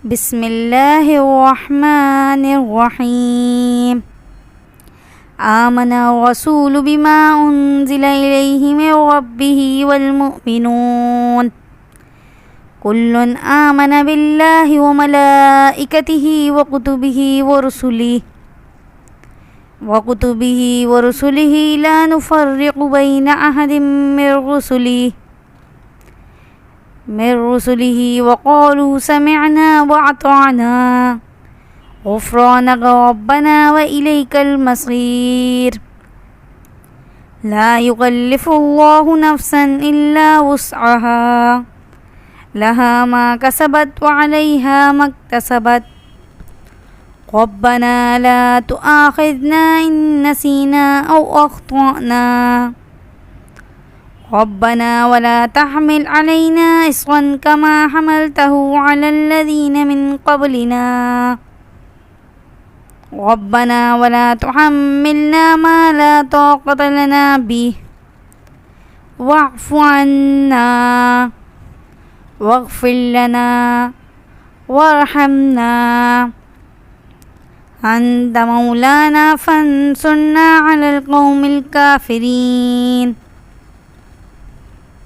بسم الله الرحمن الرحيم آمن الرسول بما أنزل إليه من ربه والمؤمنون كل آمن بالله وملائكته وكتبه ورسله لا نفرق بين أحد من رسله وقالوا سمعنا وأطعنا غفرانك ربنا وإليك المصير لا يكلف الله نفسا إلا وسعها لها ما كسبت وعليها ما اكتسبت ربنا لا تؤاخذنا إن نسينا أو أخطأنا ربنا ولا تحمل علينا إصرا كما حملته على الذين من قبلنا ربنا ولا تحملنا ما لا طاقة لنا به واعف عنا واغفر لنا وارحمنا أنت مولانا فانصرنا على القوم الكافرين